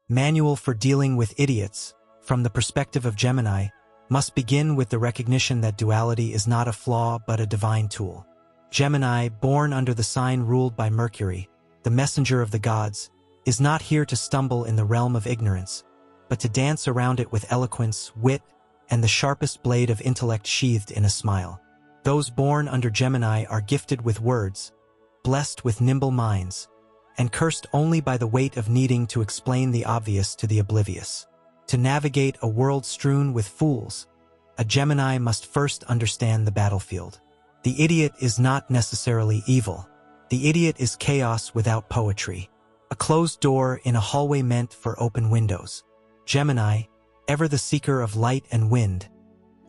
Manual for Dealing with Idiots, from the perspective of Gemini, must begin with the recognition that duality is not a flaw but a divine tool. Gemini, born under the sign ruled by Mercury, the messenger of the gods, is not here to stumble in the realm of ignorance, but to dance around it with eloquence, wit, and the sharpest blade of intellect sheathed in a smile. Those born under Gemini are gifted with words, blessed with nimble minds, and cursed only by the weight of needing to explain the obvious to the oblivious. To navigate a world strewn with fools, a Gemini must first understand the battlefield. The idiot is not necessarily evil. The idiot is chaos without poetry, a closed door in a hallway meant for open windows. Gemini, ever the seeker of light and wind,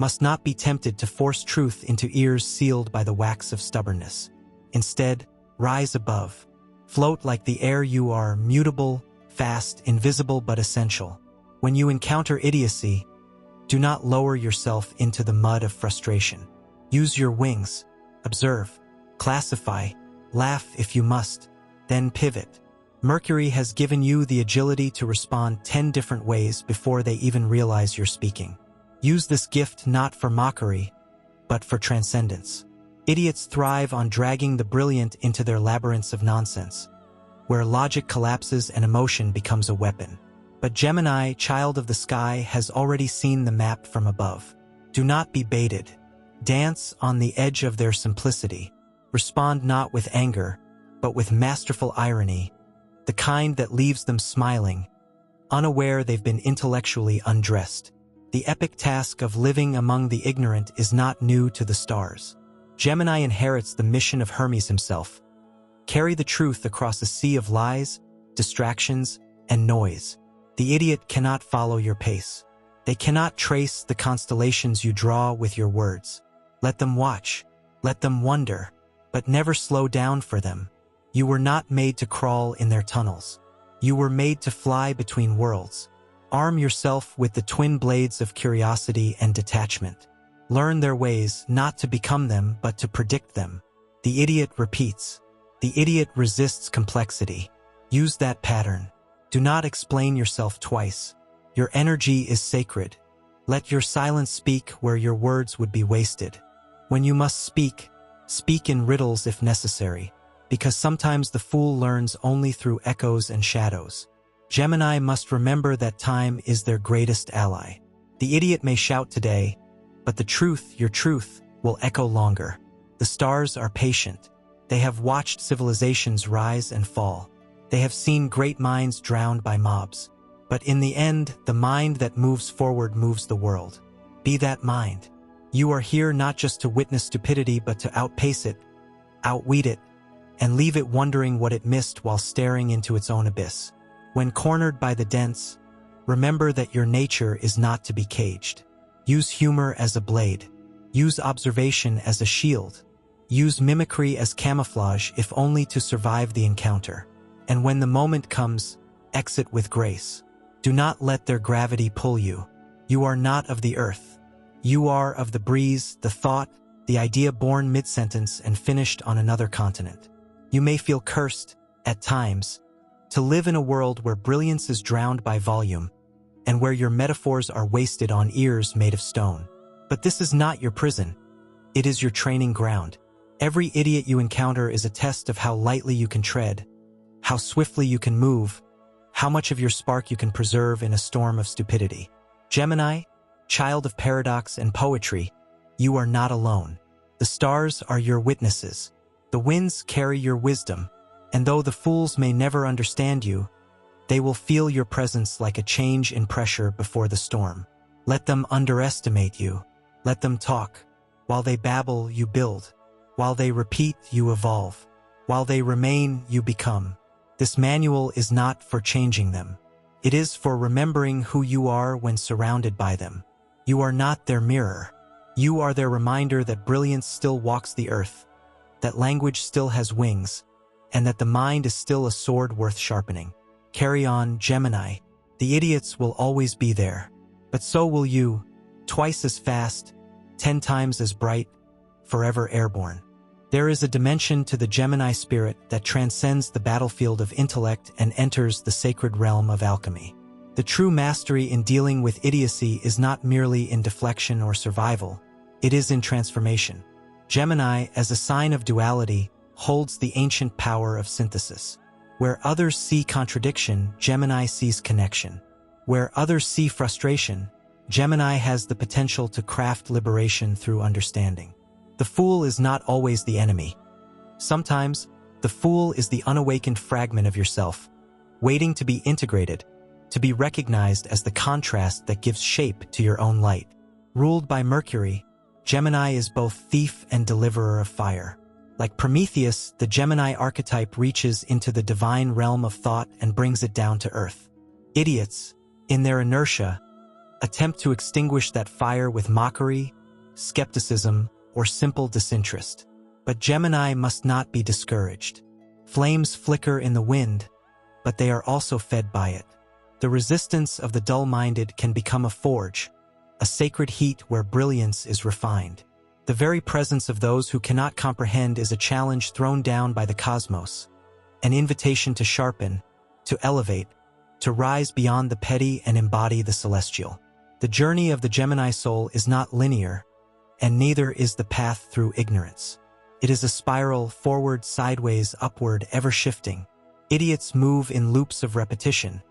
must not be tempted to force truth into ears sealed by the wax of stubbornness. Instead, rise above. Float like the air you are, mutable, fast, invisible but essential. When you encounter idiocy, do not lower yourself into the mud of frustration. Use your wings, observe, classify, laugh if you must, then pivot. Mercury has given you the agility to respond 10 different ways before they even realize you're speaking. Use this gift not for mockery, but for transcendence. Idiots thrive on dragging the brilliant into their labyrinths of nonsense, where logic collapses and emotion becomes a weapon. But Gemini, child of the sky, has already seen the map from above. Do not be baited. Dance on the edge of their simplicity. Respond not with anger, but with masterful irony, the kind that leaves them smiling, unaware they've been intellectually undressed. The epic task of living among the ignorant is not new to the stars. Gemini inherits the mission of Hermes himself. Carry the truth across a sea of lies, distractions, and noise. The idiot cannot follow your pace. They cannot trace the constellations you draw with your words. Let them watch, let them wonder, but never slow down for them. You were not made to crawl in their tunnels. You were made to fly between worlds. Arm yourself with the twin blades of curiosity and detachment. Learn their ways, not to become them, but to predict them. The idiot repeats. The idiot resists complexity. Use that pattern. Do not explain yourself twice. Your energy is sacred. Let your silence speak where your words would be wasted. When you must speak, speak in riddles if necessary, because sometimes the fool learns only through echoes and shadows. Gemini must remember that time is their greatest ally. The idiot may shout today, but the truth, your truth, will echo longer. The stars are patient. They have watched civilizations rise and fall. They have seen great minds drowned by mobs. But in the end, the mind that moves forward moves the world. Be that mind. You are here not just to witness stupidity, but to outpace it, outweed it, and leave it wondering what it missed while staring into its own abyss. When cornered by the dense, remember that your nature is not to be caged. Use humor as a blade. Use observation as a shield. Use mimicry as camouflage, if only to survive the encounter. And when the moment comes, exit with grace. Do not let their gravity pull you. You are not of the earth. You are of the breeze, the thought, the idea born mid-sentence and finished on another continent. You may feel cursed, at times, to live in a world where brilliance is drowned by volume, and where your metaphors are wasted on ears made of stone. But this is not your prison. It is your training ground. Every idiot you encounter is a test of how lightly you can tread, how swiftly you can move, how much of your spark you can preserve in a storm of stupidity. Gemini, child of paradox and poetry, you are not alone. The stars are your witnesses. The winds carry your wisdom, and though the fools may never understand you, they will feel your presence like a change in pressure before the storm. Let them underestimate you. Let them talk. While they babble, you build. While they repeat, you evolve. While they remain, you become. This manual is not for changing them. It is for remembering who you are when surrounded by them. You are not their mirror. You are their reminder that brilliance still walks the earth, that language still has wings, and that the mind is still a sword worth sharpening. Carry on, Gemini. The idiots will always be there, but so will you, twice as fast, 10 times as bright, forever airborne. There is a dimension to the Gemini spirit that transcends the battlefield of intellect and enters the sacred realm of alchemy. The true mastery in dealing with idiocy is not merely in deflection or survival, it is in transformation. Gemini, as a sign of duality, holds the ancient power of synthesis. Where others see contradiction, Gemini sees connection. Where others see frustration, Gemini has the potential to craft liberation through understanding. The fool is not always the enemy. Sometimes, the fool is the unawakened fragment of yourself, waiting to be integrated, to be recognized as the contrast that gives shape to your own light. Ruled by Mercury, Gemini is both thief and deliverer of fire. Like Prometheus, the Gemini archetype reaches into the divine realm of thought and brings it down to earth. Idiots, in their inertia, attempt to extinguish that fire with mockery, skepticism, or simple disinterest. But Gemini must not be discouraged. Flames flicker in the wind, but they are also fed by it. The resistance of the dull-minded can become a forge, a sacred heat where brilliance is refined. The very presence of those who cannot comprehend is a challenge thrown down by the cosmos, an invitation to sharpen, to elevate, to rise beyond the petty and embody the celestial. The journey of the Gemini soul is not linear, and neither is the path through ignorance. It is a spiral, forward, sideways, upward, ever-shifting. Idiots move in loops of repetition.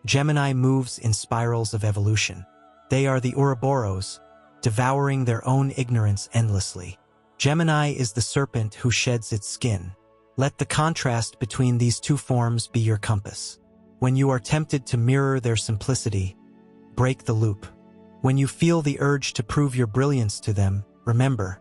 Gemini moves in spirals of evolution. They are the Ouroboros, devouring their own ignorance endlessly. Gemini is the serpent who sheds its skin. Let the contrast between these two forms be your compass. When you are tempted to mirror their simplicity, break the loop. When you feel the urge to prove your brilliance to them, remember,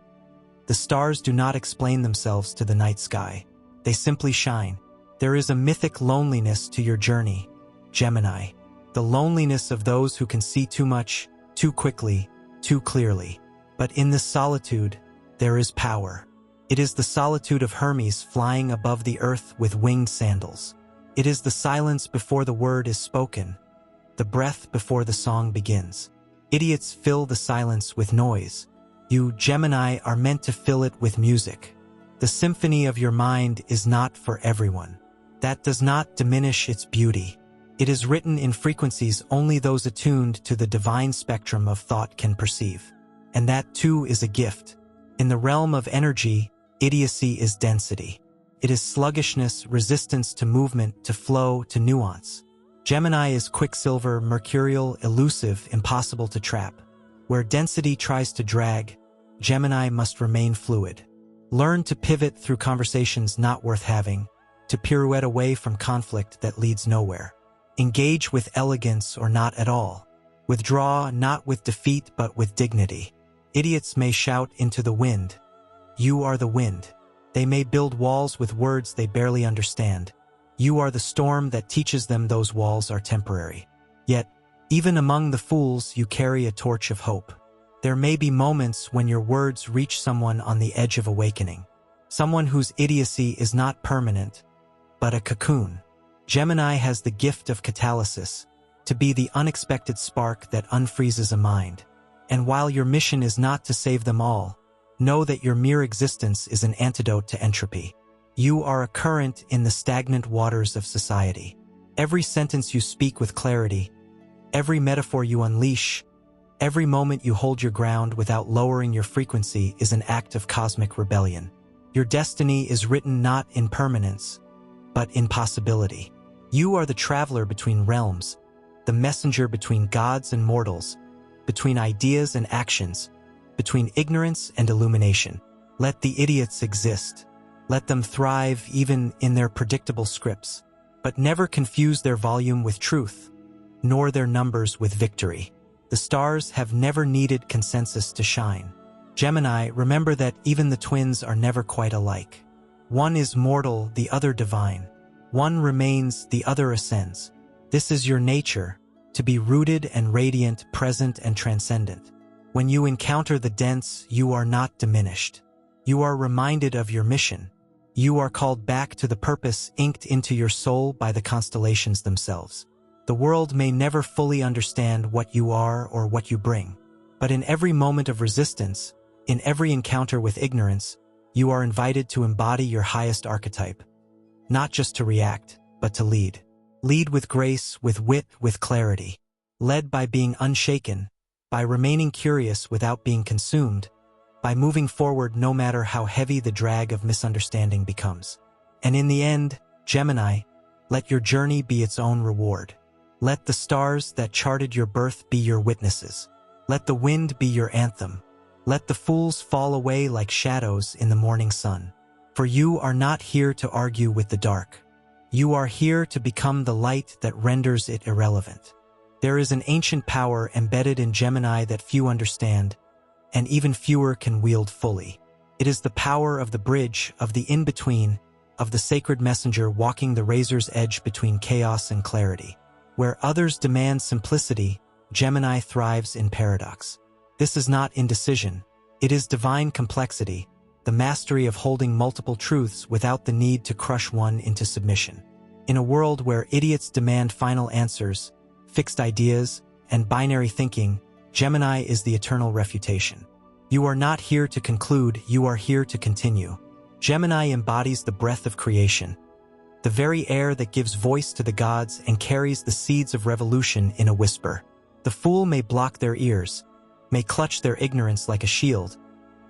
the stars do not explain themselves to the night sky. They simply shine. There is a mythic loneliness to your journey, Gemini. The loneliness of those who can see too much, too quickly, too clearly. But in this solitude, there is power. It is the solitude of Hermes flying above the earth with winged sandals. It is the silence before the word is spoken, the breath before the song begins. Idiots fill the silence with noise. You, Gemini, are meant to fill it with music. The symphony of your mind is not for everyone. That does not diminish its beauty. It is written in frequencies only those attuned to the divine spectrum of thought can perceive. And that too is a gift. In the realm of energy, idiocy is density. It is sluggishness, resistance to movement, to flow, to nuance. Gemini is quicksilver, mercurial, elusive, impossible to trap. Where density tries to drag, Gemini must remain fluid. Learn to pivot through conversations not worth having, to pirouette away from conflict that leads nowhere. Engage with elegance or not at all. Withdraw not with defeat but with dignity. Idiots may shout into the wind. You are the wind. They may build walls with words they barely understand. You are the storm that teaches them those walls are temporary. Yet, even among the fools, you carry a torch of hope. There may be moments when your words reach someone on the edge of awakening. Someone whose idiocy is not permanent, but a cocoon. Gemini has the gift of catalysis, to be the unexpected spark that unfreezes a mind. And while your mission is not to save them all, know that your mere existence is an antidote to entropy. You are a current in the stagnant waters of society. Every sentence you speak with clarity, every metaphor you unleash, every moment you hold your ground without lowering your frequency is an act of cosmic rebellion. Your destiny is written not in permanence, but in possibility. You are the traveler between realms, the messenger between gods and mortals, between ideas and actions, between ignorance and illumination. Let the idiots exist. Let them thrive even in their predictable scripts, but never confuse their volume with truth, nor their numbers with victory. The stars have never needed consensus to shine. Gemini, remember that even the twins are never quite alike. One is mortal, the other divine. One remains, the other ascends. This is your nature, to be rooted and radiant, present and transcendent. When you encounter the dense, you are not diminished. You are reminded of your mission. You are called back to the purpose inked into your soul by the constellations themselves. The world may never fully understand what you are or what you bring, but in every moment of resistance, in every encounter with ignorance, you are invited to embody your highest archetype, not just to react, but to lead. Lead with grace, with wit, with clarity. Led by being unshaken, by remaining curious without being consumed, by moving forward no matter how heavy the drag of misunderstanding becomes. And in the end, Gemini, let your journey be its own reward. Let the stars that charted your birth be your witnesses. Let the wind be your anthem. Let the fools fall away like shadows in the morning sun. For you are not here to argue with the dark. You are here to become the light that renders it irrelevant. There is an ancient power embedded in Gemini that few understand, and even fewer can wield fully. It is the power of the bridge, of the in-between, of the sacred messenger walking the razor's edge between chaos and clarity. Where others demand simplicity, Gemini thrives in paradox. This is not indecision. It is divine complexity, the mastery of holding multiple truths without the need to crush one into submission. In a world where idiots demand final answers, fixed ideas, and binary thinking, Gemini is the eternal refutation. You are not here to conclude, you are here to continue. Gemini embodies the breath of creation, the very air that gives voice to the gods and carries the seeds of revolution in a whisper. The fool may block their ears, may clutch their ignorance like a shield,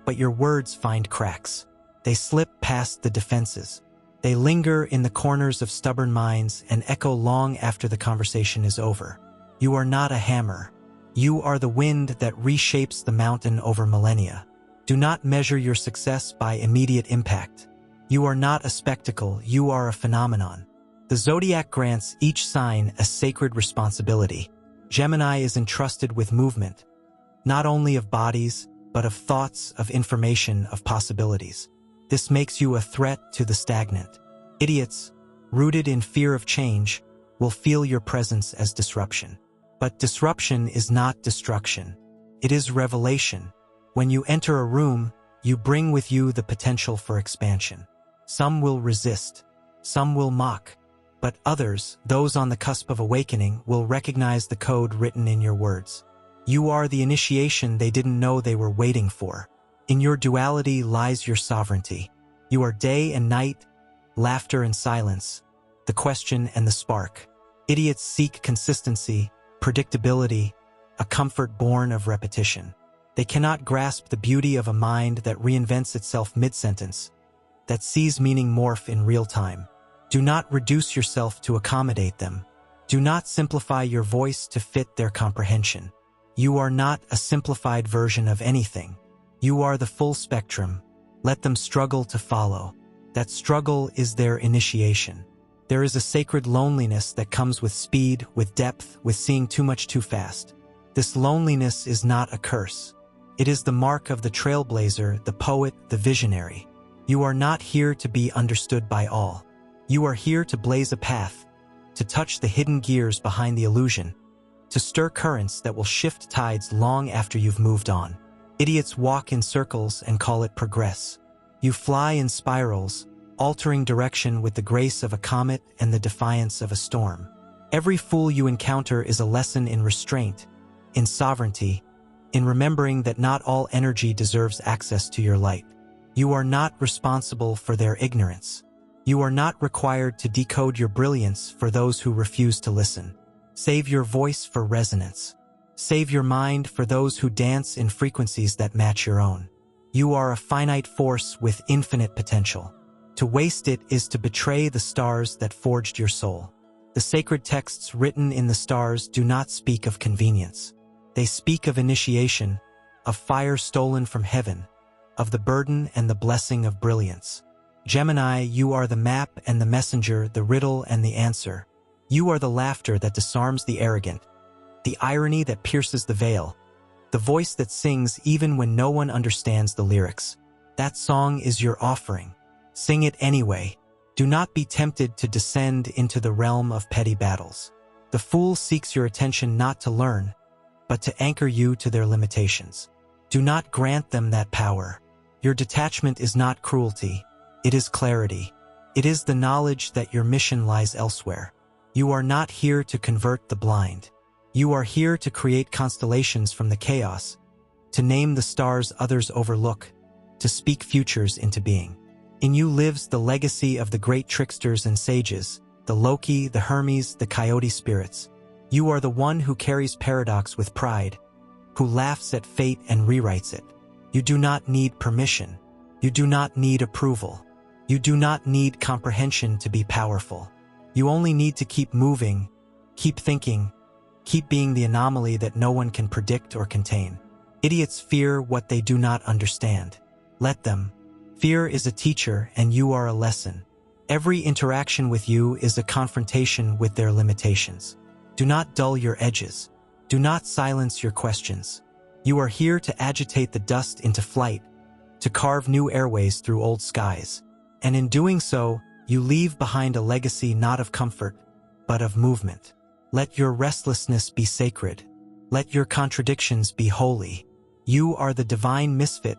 but your words find cracks. They slip past the defenses. They linger in the corners of stubborn minds and echo long after the conversation is over. You are not a hammer. You are the wind that reshapes the mountain over millennia. Do not measure your success by immediate impact. You are not a spectacle, you are a phenomenon. The zodiac grants each sign a sacred responsibility. Gemini is entrusted with movement, not only of bodies, but of thoughts, of information, of possibilities. This makes you a threat to the stagnant. Idiots, rooted in fear of change, will feel your presence as disruption. But disruption is not destruction. It is revelation. When you enter a room, you bring with you the potential for expansion. Some will resist, some will mock, but others, those on the cusp of awakening, will recognize the code written in your words. You are the initiation they didn't know they were waiting for. In your duality lies your sovereignty. You are day and night, laughter and silence, the question and the spark. Idiots seek consistency, predictability, a comfort born of repetition. They cannot grasp the beauty of a mind that reinvents itself mid-sentence, that sees meaning morph in real time. Do not reduce yourself to accommodate them. Do not simplify your voice to fit their comprehension. You are not a simplified version of anything. You are the full spectrum. Let them struggle to follow. That struggle is their initiation. There is a sacred loneliness that comes with speed, with depth, with seeing too much too fast. This loneliness is not a curse. It is the mark of the trailblazer, the poet, the visionary. You are not here to be understood by all. You are here to blaze a path, to touch the hidden gears behind the illusion, to stir currents that will shift tides long after you've moved on. Idiots walk in circles and call it progress. You fly in spirals, altering direction with the grace of a comet and the defiance of a storm. Every fool you encounter is a lesson in restraint, in sovereignty, in remembering that not all energy deserves access to your light. You are not responsible for their ignorance. You are not required to decode your brilliance for those who refuse to listen. Save your voice for resonance. Save your mind for those who dance in frequencies that match your own. You are a finite force with infinite potential. To waste it is to betray the stars that forged your soul. The sacred texts written in the stars do not speak of convenience. They speak of initiation, of fire stolen from heaven, of the burden and the blessing of brilliance. Gemini, you are the map and the messenger, the riddle and the answer. You are the laughter that disarms the arrogant, the irony that pierces the veil, the voice that sings even when no one understands the lyrics. That song is your offering. Sing it anyway. Do not be tempted to descend into the realm of petty battles. The fool seeks your attention not to learn, but to anchor you to their limitations. Do not grant them that power. Your detachment is not cruelty. It is clarity. It is the knowledge that your mission lies elsewhere. You are not here to convert the blind. You are here to create constellations from the chaos, to name the stars others overlook, to speak futures into being. In you lives the legacy of the great tricksters and sages, the Loki, the Hermes, the Coyote spirits. You are the one who carries paradox with pride, who laughs at fate and rewrites it. You do not need permission. You do not need approval. You do not need comprehension to be powerful. You only need to keep moving, keep thinking, keep being the anomaly that no one can predict or contain. Idiots fear what they do not understand. Let them. Fear is a teacher and you are a lesson. Every interaction with you is a confrontation with their limitations. Do not dull your edges. Do not silence your questions. You are here to agitate the dust into flight, to carve new airways through old skies. And in doing so, you leave behind a legacy not of comfort, but of movement. Let your restlessness be sacred. Let your contradictions be holy. You are the divine misfit,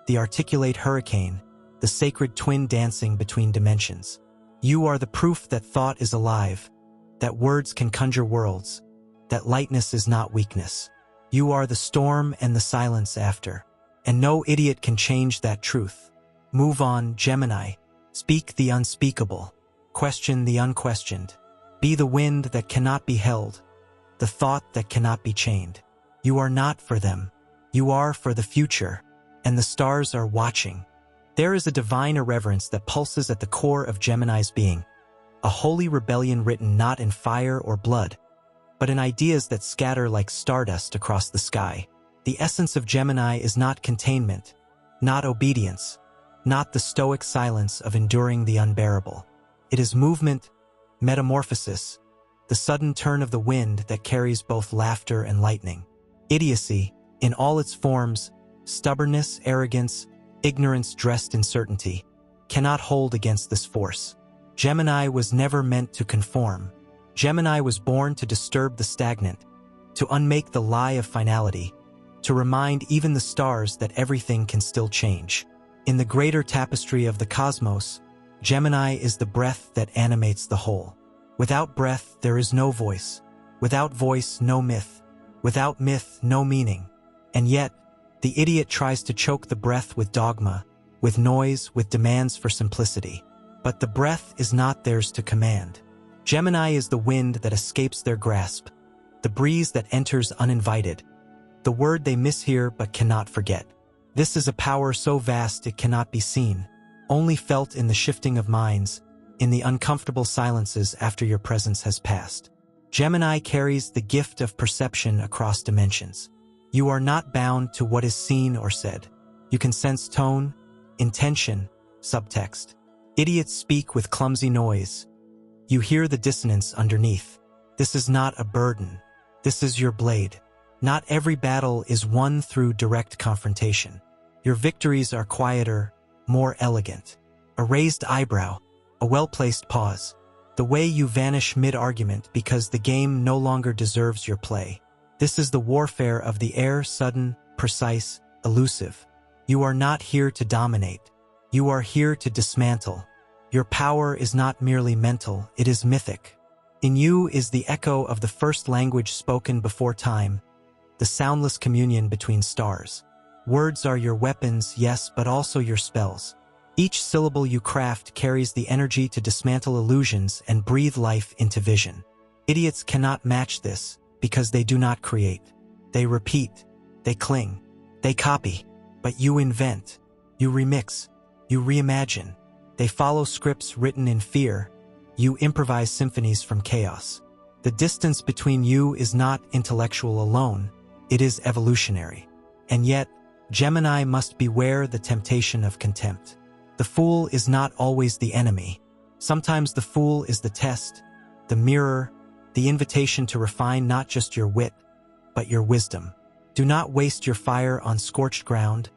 the articulate hurricane, the sacred twin dancing between dimensions. You are the proof that thought is alive, that words can conjure worlds, that lightness is not weakness. You are the storm and the silence after, and no idiot can change that truth. Move on, Gemini. Speak the unspeakable. Question the unquestioned. Be the wind that cannot be held, the thought that cannot be chained. You are not for them. You are for the future, and the stars are watching. There is a divine irreverence that pulses at the core of Gemini's being, a holy rebellion written not in fire or blood, but in ideas that scatter like stardust across the sky. The essence of Gemini is not containment, not obedience, not the stoic silence of enduring the unbearable. It is movement, metamorphosis, the sudden turn of the wind that carries both laughter and lightning. Idiocy, in all its forms, stubbornness, arrogance, ignorance dressed in certainty, cannot hold against this force. Gemini was never meant to conform. Gemini was born to disturb the stagnant, to unmake the lie of finality, to remind even the stars that everything can still change. In the greater tapestry of the cosmos, Gemini is the breath that animates the whole. Without breath, there is no voice. Without voice, no myth. Without myth, no meaning. And yet, the idiot tries to choke the breath with dogma, with noise, with demands for simplicity. But the breath is not theirs to command. Gemini is the wind that escapes their grasp, the breeze that enters uninvited, the word they mishear but cannot forget. This is a power so vast it cannot be seen, only felt in the shifting of minds, in the uncomfortable silences after your presence has passed. Gemini carries the gift of perception across dimensions. You are not bound to what is seen or said. You can sense tone, intention, subtext. Idiots speak with clumsy noise. You hear the dissonance underneath. This is not a burden. This is your blade. Not every battle is won through direct confrontation. Your victories are quieter, more elegant. A raised eyebrow, a well-placed pause. The way you vanish mid-argument because the game no longer deserves your play. This is the warfare of the air, sudden, precise, elusive. You are not here to dominate. You are here to dismantle. Your power is not merely mental, it is mythic. In you is the echo of the first language spoken before time, the soundless communion between stars. Words are your weapons, yes, but also your spells. Each syllable you craft carries the energy to dismantle illusions and breathe life into vision. Idiots cannot match this because they do not create. They repeat, they cling, they copy, but you invent, you remix, you reimagine. They follow scripts written in fear. You improvise symphonies from chaos. The distance between you is not intellectual alone, it is evolutionary. And yet, Gemini must beware the temptation of contempt. The fool is not always the enemy. Sometimes the fool is the test, the mirror, the invitation to refine not just your wit, but your wisdom. Do not waste your fire on scorched ground,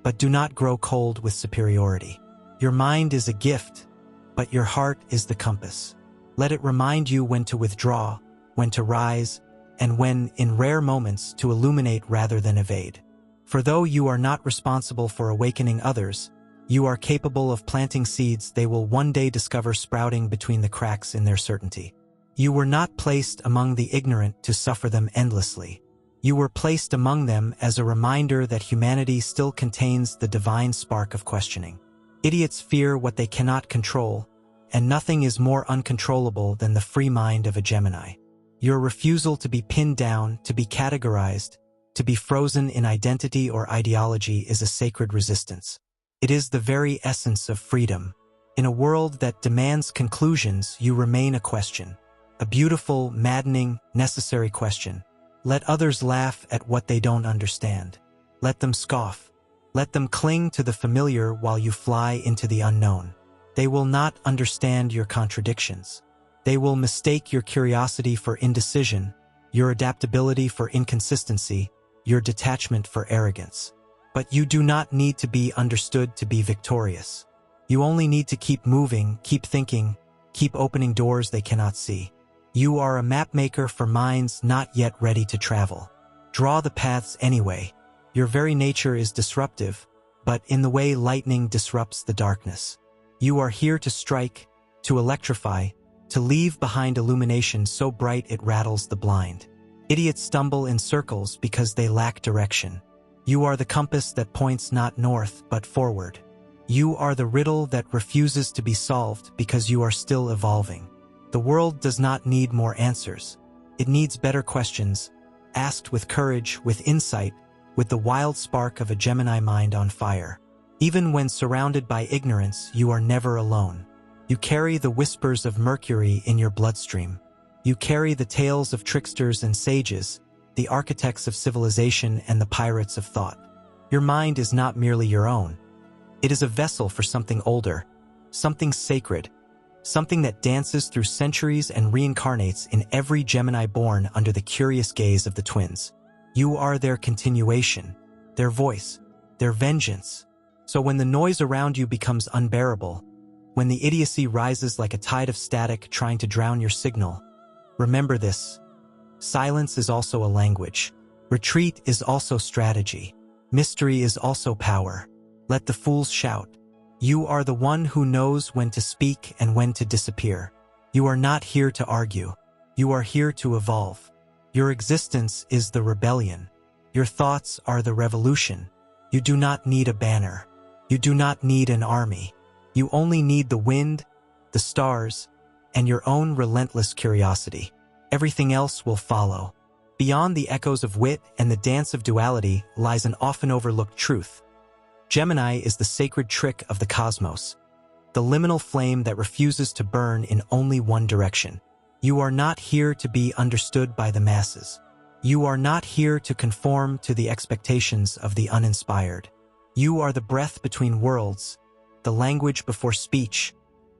but do not grow cold with superiority. Your mind is a gift, but your heart is the compass. Let it remind you when to withdraw, when to rise, and when, in rare moments, to illuminate rather than evade. For though you are not responsible for awakening others, you are capable of planting seeds they will one day discover sprouting between the cracks in their certainty. You were not placed among the ignorant to suffer them endlessly. You were placed among them as a reminder that humanity still contains the divine spark of questioning. Idiots fear what they cannot control, and nothing is more uncontrollable than the free mind of a Gemini. Your refusal to be pinned down, to be categorized, to be frozen in identity or ideology is a sacred resistance. It is the very essence of freedom. In a world that demands conclusions, you remain a question. A beautiful, maddening, necessary question. Let others laugh at what they don't understand. Let them scoff. Let them cling to the familiar while you fly into the unknown. They will not understand your contradictions. They will mistake your curiosity for indecision, your adaptability for inconsistency, your detachment for arrogance. But you do not need to be understood to be victorious. You only need to keep moving, keep thinking, keep opening doors they cannot see. You are a mapmaker for minds not yet ready to travel. Draw the paths anyway. Your very nature is disruptive, but in the way lightning disrupts the darkness. You are here to strike, to electrify, to leave behind illumination so bright it rattles the blind. Idiots stumble in circles because they lack direction. You are the compass that points not north but forward. You are the riddle that refuses to be solved because you are still evolving. The world does not need more answers. It needs better questions, asked with courage, with insight, with the wild spark of a Gemini mind on fire. Even when surrounded by ignorance, you are never alone. You carry the whispers of Mercury in your bloodstream. You carry the tales of tricksters and sages, the architects of civilization and the pirates of thought. Your mind is not merely your own. It is a vessel for something older, something sacred, something that dances through centuries and reincarnates in every Gemini born under the curious gaze of the twins. You are their continuation, their voice, their vengeance. So when the noise around you becomes unbearable, when the idiocy rises like a tide of static trying to drown your signal, remember this. Silence is also a language. Retreat is also strategy. Mystery is also power. Let the fools shout. You are the one who knows when to speak and when to disappear. You are not here to argue. You are here to evolve. Your existence is the rebellion. Your thoughts are the revolution. You do not need a banner. You do not need an army. You only need the wind, the stars, and your own relentless curiosity. Everything else will follow. Beyond the echoes of wit and the dance of duality lies an often overlooked truth. Gemini is the sacred trick of the cosmos, the liminal flame that refuses to burn in only one direction. You are not here to be understood by the masses. You are not here to conform to the expectations of the uninspired. You are the breath between worlds, the language before speech,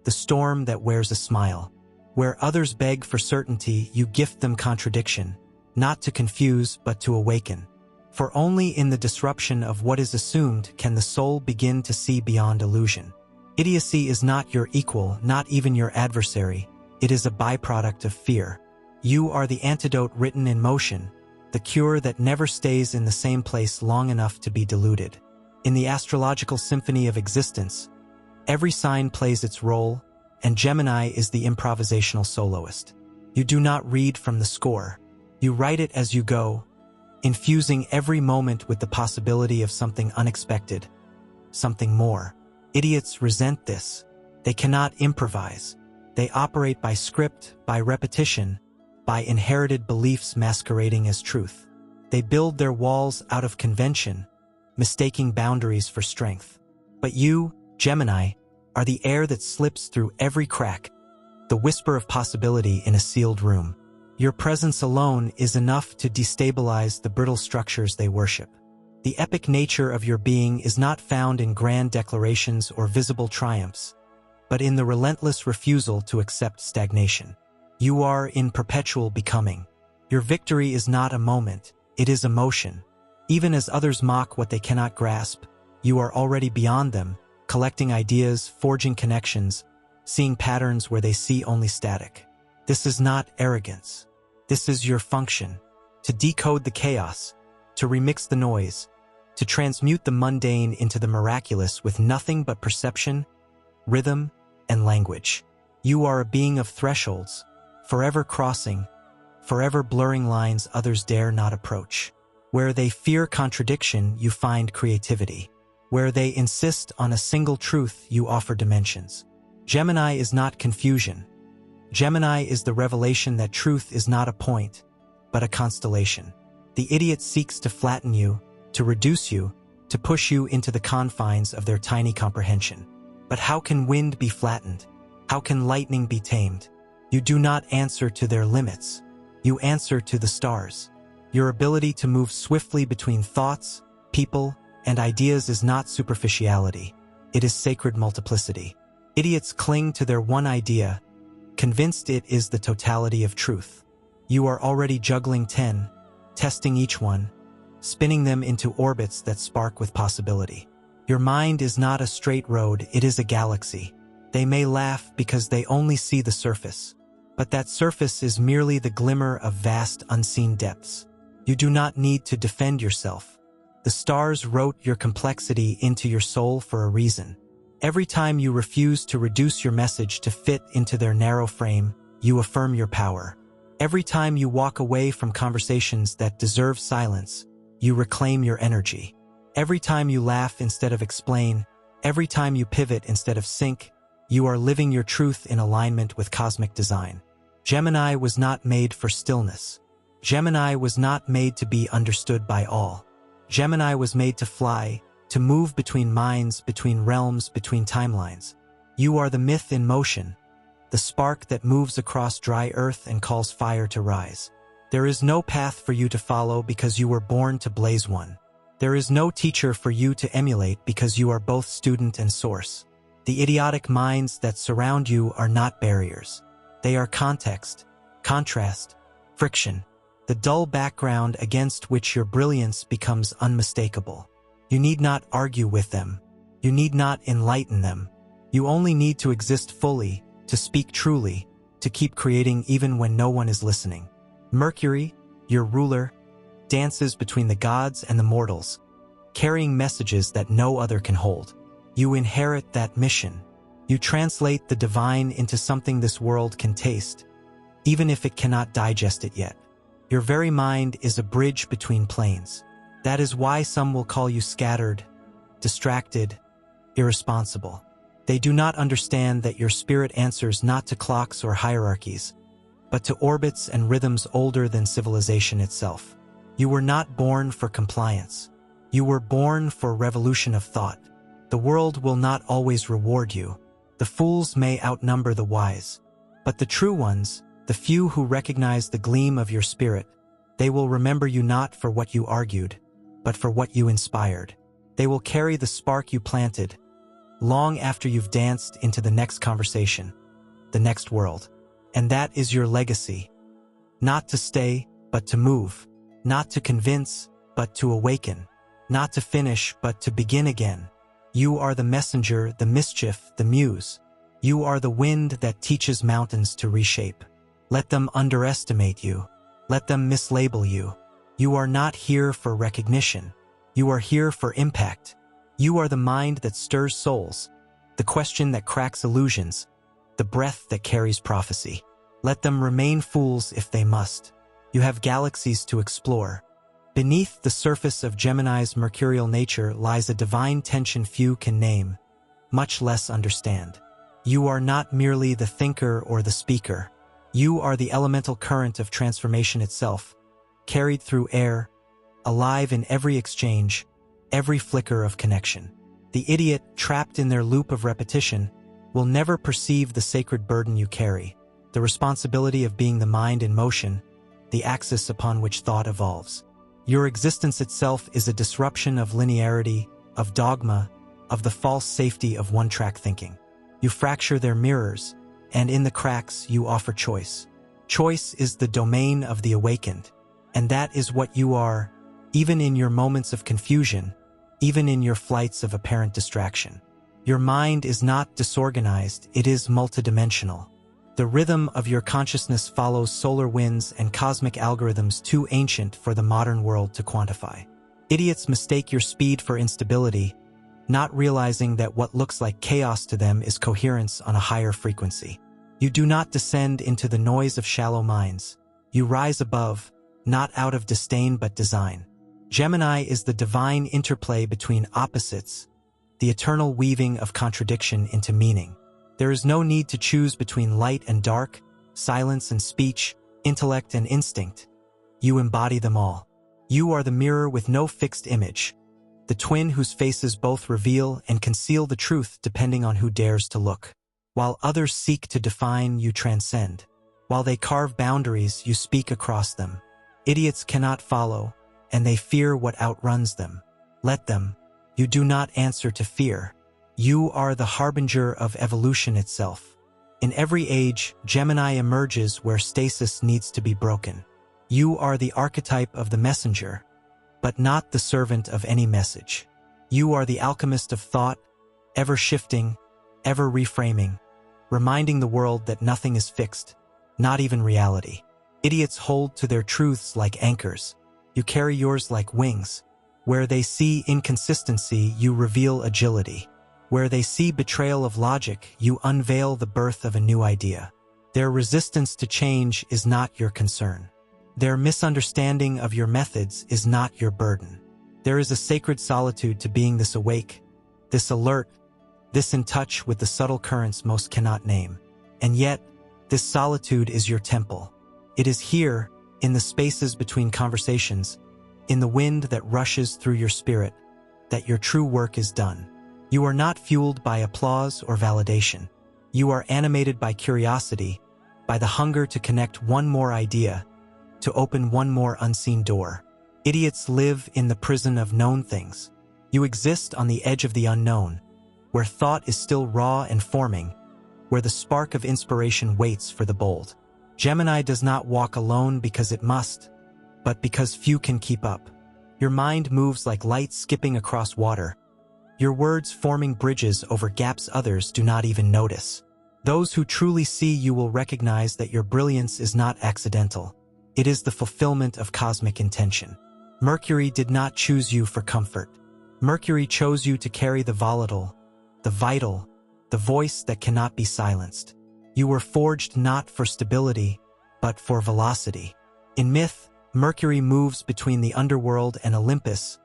the storm that wears a smile. Where others beg for certainty, you gift them contradiction, not to confuse but to awaken. For only in the disruption of what is assumed can the soul begin to see beyond illusion. Idiocy is not your equal, not even your adversary. It is a byproduct of fear. You are the antidote written in motion, the cure that never stays in the same place long enough to be diluted. In the astrological symphony of existence, every sign plays its role, and Gemini is the improvisational soloist. You do not read from the score. You write it as you go, infusing every moment with the possibility of something unexpected, something more. Idiots resent this. They cannot improvise. They operate by script, by repetition, by inherited beliefs masquerading as truth. They build their walls out of convention, mistaking boundaries for strength. But you, Gemini, are the air that slips through every crack, the whisper of possibility in a sealed room. Your presence alone is enough to destabilize the brittle structures they worship. The epic nature of your being is not found in grand declarations or visible triumphs, but in the relentless refusal to accept stagnation. You are in perpetual becoming. Your victory is not a moment, it is a motion. Even as others mock what they cannot grasp, you are already beyond them, collecting ideas, forging connections, seeing patterns where they see only static. This is not arrogance. This is your function, to decode the chaos, to remix the noise, to transmute the mundane into the miraculous with nothing but perception, rhythm, and language. You are a being of thresholds, forever crossing, forever blurring lines others dare not approach. Where they fear contradiction, you find creativity. Where they insist on a single truth, you offer dimensions. Gemini is not confusion. Gemini is the revelation that truth is not a point, but a constellation. The idiot seeks to flatten you, to reduce you, to push you into the confines of their tiny comprehension. But how can wind be flattened? How can lightning be tamed? You do not answer to their limits. You answer to the stars. Your ability to move swiftly between thoughts, people, and ideas is not superficiality. It is sacred multiplicity. Idiots cling to their one idea, convinced it is the totality of truth. You are already juggling 10, testing each one, spinning them into orbits that spark with possibility. Your mind is not a straight road, it is a galaxy. They may laugh because they only see the surface, but that surface is merely the glimmer of vast unseen depths. You do not need to defend yourself. The stars wrote your complexity into your soul for a reason. Every time you refuse to reduce your message to fit into their narrow frame, you affirm your power. Every time you walk away from conversations that deserve silence, you reclaim your energy. Every time you laugh instead of explain, every time you pivot instead of sink, you are living your truth in alignment with cosmic design. Gemini was not made for stillness. Gemini was not made to be understood by all. Gemini was made to fly, to move between minds, between realms, between timelines. You are the myth in motion, the spark that moves across dry earth and calls fire to rise. There is no path for you to follow because you were born to blaze one. There is no teacher for you to emulate because you are both student and source. The idiotic minds that surround you are not barriers. They are context, contrast, friction, the dull background against which your brilliance becomes unmistakable. You need not argue with them. You need not enlighten them. You only need to exist fully, to speak truly, to keep creating even when no one is listening. Mercury, your ruler, dances between the gods and the mortals, carrying messages that no other can hold. You inherit that mission. You translate the divine into something this world can taste, even if it cannot digest it yet. Your very mind is a bridge between planes. That is why some will call you scattered, distracted, irresponsible. They do not understand that your spirit answers not to clocks or hierarchies, but to orbits and rhythms older than civilization itself. You were not born for compliance. You were born for revolution of thought. The world will not always reward you. The fools may outnumber the wise. But the true ones, the few who recognize the gleam of your spirit, they will remember you not for what you argued, but for what you inspired. They will carry the spark you planted, long after you've danced into the next conversation, the next world. And that is your legacy. Not to stay, but to move. Not to convince, but to awaken. Not to finish, but to begin again. You are the messenger, the mischief, the muse. You are the wind that teaches mountains to reshape. Let them underestimate you. Let them mislabel you. You are not here for recognition. You are here for impact. You are the mind that stirs souls, the question that cracks illusions, the breath that carries prophecy. Let them remain fools if they must. You have galaxies to explore. Beneath the surface of Gemini's mercurial nature lies a divine tension few can name, much less understand. You are not merely the thinker or the speaker. You are the elemental current of transformation itself, carried through air, alive in every exchange, every flicker of connection. The idiot, trapped in their loop of repetition, will never perceive the sacred burden you carry, the responsibility of being the mind in motion, the axis upon which thought evolves. Your existence itself is a disruption of linearity, of dogma, of the false safety of one-track thinking. You fracture their mirrors, and in the cracks you offer choice. Choice is the domain of the awakened, and that is what you are, even in your moments of confusion, even in your flights of apparent distraction. Your mind is not disorganized, it is multidimensional. The rhythm of your consciousness follows solar winds and cosmic algorithms too ancient for the modern world to quantify. Idiots mistake your speed for instability, not realizing that what looks like chaos to them is coherence on a higher frequency. You do not descend into the noise of shallow minds. You rise above, not out of disdain but design. Gemini is the divine interplay between opposites, the eternal weaving of contradiction into meaning. There is no need to choose between light and dark, silence and speech, intellect and instinct. You embody them all. You are the mirror with no fixed image, the twin whose faces both reveal and conceal the truth depending on who dares to look. While others seek to define, you transcend. While they carve boundaries, you speak across them. Idiots cannot follow, and they fear what outruns them. Let them. You do not answer to fear. You are the harbinger of evolution itself. In every age, Gemini emerges where stasis needs to be broken. You are the archetype of the messenger, but not the servant of any message. You are the alchemist of thought, ever shifting, ever reframing, reminding the world that nothing is fixed, not even reality. Idiots hold to their truths like anchors. You carry yours like wings. Where they see inconsistency, you reveal agility. Where they see betrayal of logic, you unveil the birth of a new idea. Their resistance to change is not your concern. Their misunderstanding of your methods is not your burden. There is a sacred solitude to being this awake, this alert, this in touch with the subtle currents most cannot name. And yet, this solitude is your temple. It is here, in the spaces between conversations, in the wind that rushes through your spirit, that your true work is done. You are not fueled by applause or validation. You are animated by curiosity, by the hunger to connect one more idea, to open one more unseen door. Idiots live in the prison of known things. You exist on the edge of the unknown, where thought is still raw and forming, where the spark of inspiration waits for the bold. Gemini does not walk alone because it must, but because few can keep up. Your mind moves like light skipping across water, your words forming bridges over gaps others do not even notice. Those who truly see you will recognize that your brilliance is not accidental. It is the fulfillment of cosmic intention. Mercury did not choose you for comfort. Mercury chose you to carry the volatile, the vital, the voice that cannot be silenced. You were forged not for stability, but for velocity. In myth, Mercury moves between the underworld and Olympus,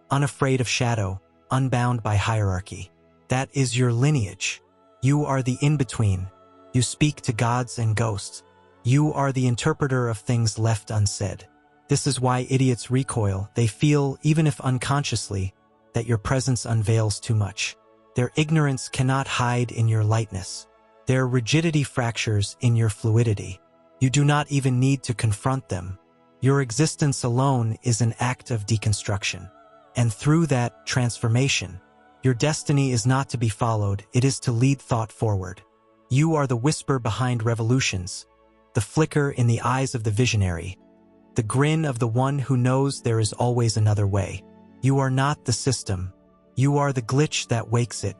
unafraid of shadow, unbound by hierarchy. That is your lineage. You are the in-between. You speak to gods and ghosts. You are the interpreter of things left unsaid. This is why idiots recoil. They feel, even if unconsciously, that your presence unveils too much. Their ignorance cannot hide in your lightness. Their rigidity fractures in your fluidity. You do not even need to confront them. Your existence alone is an act of deconstruction. And through that transformation, your destiny is not to be followed, it is to lead thought forward. You are the whisper behind revolutions, the flicker in the eyes of the visionary, the grin of the one who knows there is always another way. You are not the system. You are the glitch that wakes it.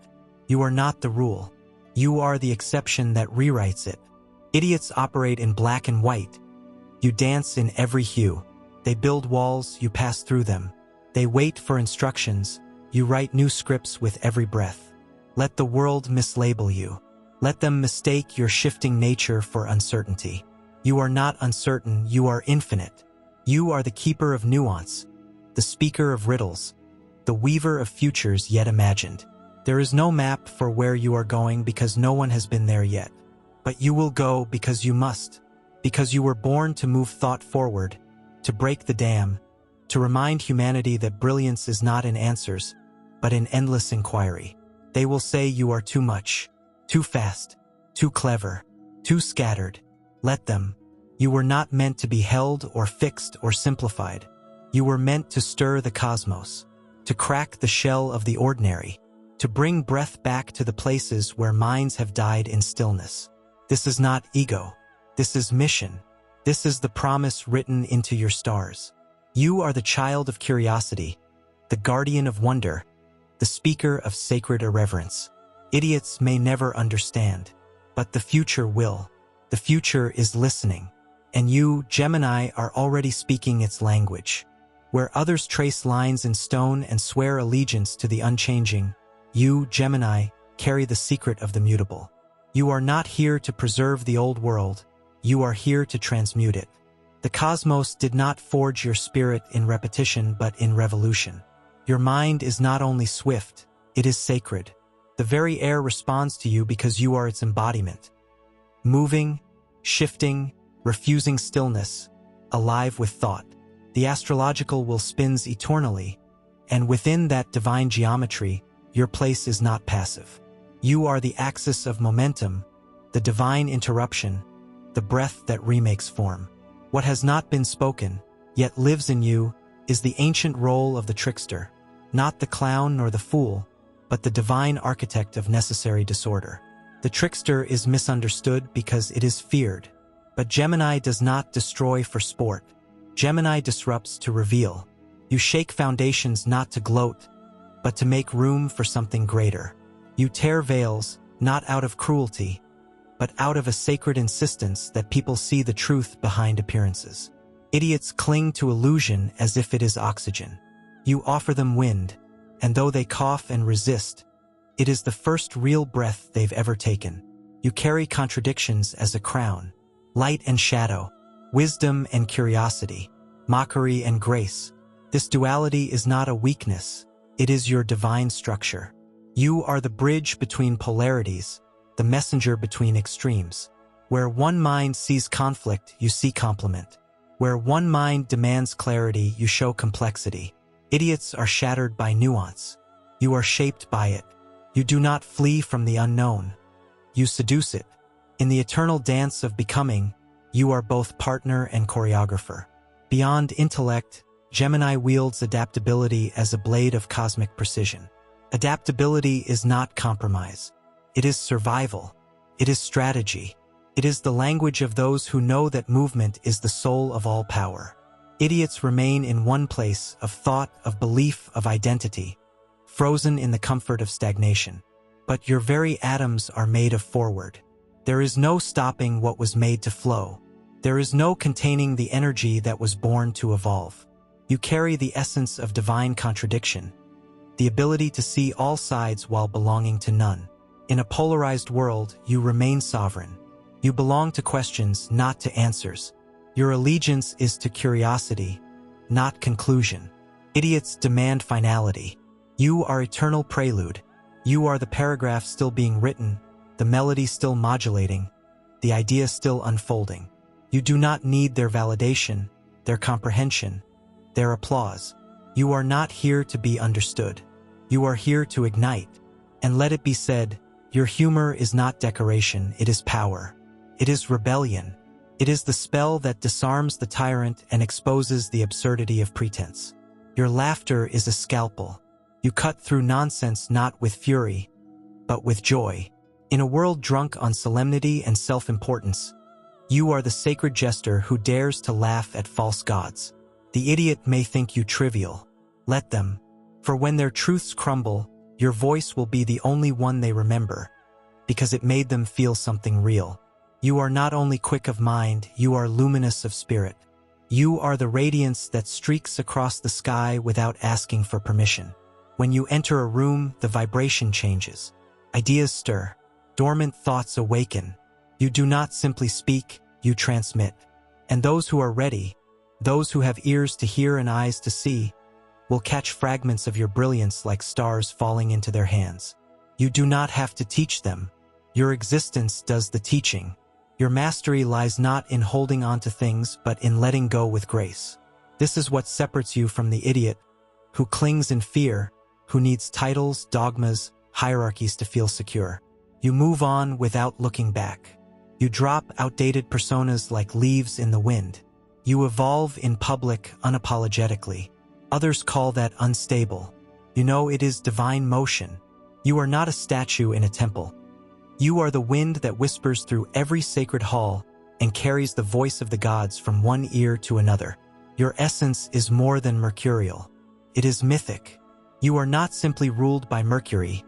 You are not the rule. You are the exception that rewrites it. Idiots operate in black and white. You dance in every hue. They build walls, you pass through them. They wait for instructions. You write new scripts with every breath. Let the world mislabel you. Let them mistake your shifting nature for uncertainty. You are not uncertain, you are infinite. You are the keeper of nuance, the speaker of riddles, the weaver of futures yet imagined. There is no map for where you are going because no one has been there yet. But you will go because you must, because you were born to move thought forward, to break the dam, to remind humanity that brilliance is not in answers, but in endless inquiry. They will say you are too much, too fast, too clever, too scattered. Let them. You were not meant to be held or fixed or simplified. You were meant to stir the cosmos, to crack the shell of the ordinary, to bring breath back to the places where minds have died in stillness. This is not ego. This is mission. This is the promise written into your stars. You are the child of curiosity, the guardian of wonder, the speaker of sacred irreverence. Idiots may never understand, but the future will. The future is listening. And you, Gemini, are already speaking its language. Where others trace lines in stone and swear allegiance to the unchanging, you, Gemini, carry the secret of the mutable. You are not here to preserve the old world. You are here to transmute it. The cosmos did not forge your spirit in repetition but in revolution. Your mind is not only swift, it is sacred. The very air responds to you because you are its embodiment. Moving, shifting, refusing stillness, alive with thought. The astrological will spins eternally, and within that divine geometry, your place is not passive. You are the axis of momentum, the divine interruption, the breath that remakes form. What has not been spoken, yet lives in you, is the ancient role of the trickster, not the clown nor the fool, but the divine architect of necessary disorder. The trickster is misunderstood because it is feared, but Gemini does not destroy for sport. Gemini disrupts to reveal. You shake foundations not to gloat, but to make room for something greater. You tear veils, not out of cruelty, but out of a sacred insistence that people see the truth behind appearances. Idiots cling to illusion as if it is oxygen. You offer them wind, and though they cough and resist, it is the first real breath they've ever taken. You carry contradictions as a crown, light and shadow, wisdom and curiosity, mockery and grace. This duality is not a weakness, it is your divine structure. You are the bridge between polarities, the messenger between extremes. Where one mind sees conflict, you see complement. Where one mind demands clarity, you show complexity. Idiots are shattered by nuance. You are shaped by it. You do not flee from the unknown. You seduce it. In the eternal dance of becoming, you are both partner and choreographer. Beyond intellect, Gemini wields adaptability as a blade of cosmic precision. Adaptability is not compromise. It is survival. It is strategy. It is the language of those who know that movement is the soul of all power. Idiots remain in one place of thought, of belief, of identity, frozen in the comfort of stagnation. But your very atoms are made of forward. There is no stopping what was made to flow. There is no containing the energy that was born to evolve. You carry the essence of divine contradiction, the ability to see all sides while belonging to none. In a polarized world, you remain sovereign. You belong to questions, not to answers. Your allegiance is to curiosity, not conclusion. Idiots demand finality. You are eternal prelude. You are the paragraph still being written, the melody still modulating, the idea still unfolding. You do not need their validation, their comprehension, their applause. You are not here to be understood. You are here to ignite. And let it be said, your humor is not decoration, it is power. It is rebellion. It is the spell that disarms the tyrant and exposes the absurdity of pretense. Your laughter is a scalpel. You cut through nonsense not with fury, but with joy. In a world drunk on solemnity and self-importance, you are the sacred jester who dares to laugh at false gods. The idiot may think you trivial. Let them. For when their truths crumble, your voice will be the only one they remember, because it made them feel something real. You are not only quick of mind, you are luminous of spirit. You are the radiance that streaks across the sky without asking for permission. When you enter a room, the vibration changes. Ideas stir. Dormant thoughts awaken. You do not simply speak, you transmit. And those who are ready, those who have ears to hear and eyes to see, will catch fragments of your brilliance like stars falling into their hands. You do not have to teach them. Your existence does the teaching. Your mastery lies not in holding on to things, but in letting go with grace. This is what separates you from the idiot who clings in fear, who needs titles, dogmas, hierarchies to feel secure. You move on without looking back. You drop outdated personas like leaves in the wind. You evolve in public unapologetically. Others call that unstable. You know it is divine motion. You are not a statue in a temple. You are the wind that whispers through every sacred hall and carries the voice of the gods from one ear to another. Your essence is more than mercurial. It is mythic. You are not simply ruled by Mercury.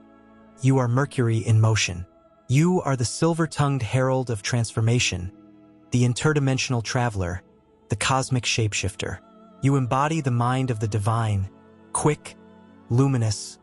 You are Mercury in motion. You are the silver-tongued herald of transformation, the interdimensional traveler, the cosmic shapeshifter. You embody the mind of the divine, quick, luminous,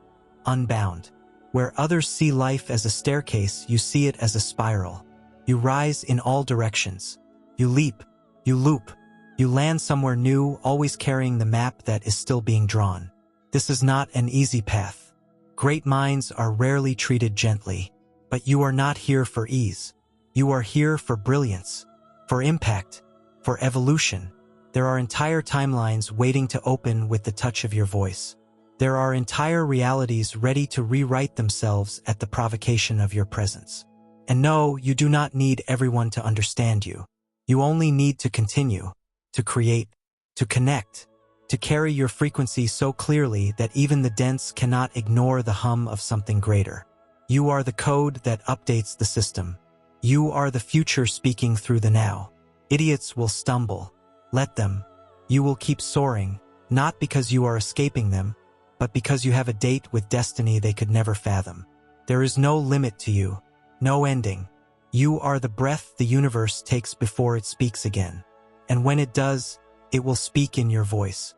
unbound. Where others see life as a staircase, you see it as a spiral. You rise in all directions. You leap, you loop, you land somewhere new, always carrying the map that is still being drawn. This is not an easy path. Great minds are rarely treated gently, but you are not here for ease. You are here for brilliance, for impact, for evolution. There are entire timelines waiting to open with the touch of your voice. There are entire realities ready to rewrite themselves at the provocation of your presence. And no, you do not need everyone to understand you. You only need to continue, to create, to connect, to carry your frequency so clearly that even the dense cannot ignore the hum of something greater. You are the code that updates the system. You are the future speaking through the now. Idiots will stumble. Let them. You will keep soaring, not because you are escaping them, but because you have a date with destiny they could never fathom. There is no limit to you, no ending. You are the breath the universe takes before it speaks again. And when it does, it will speak in your voice.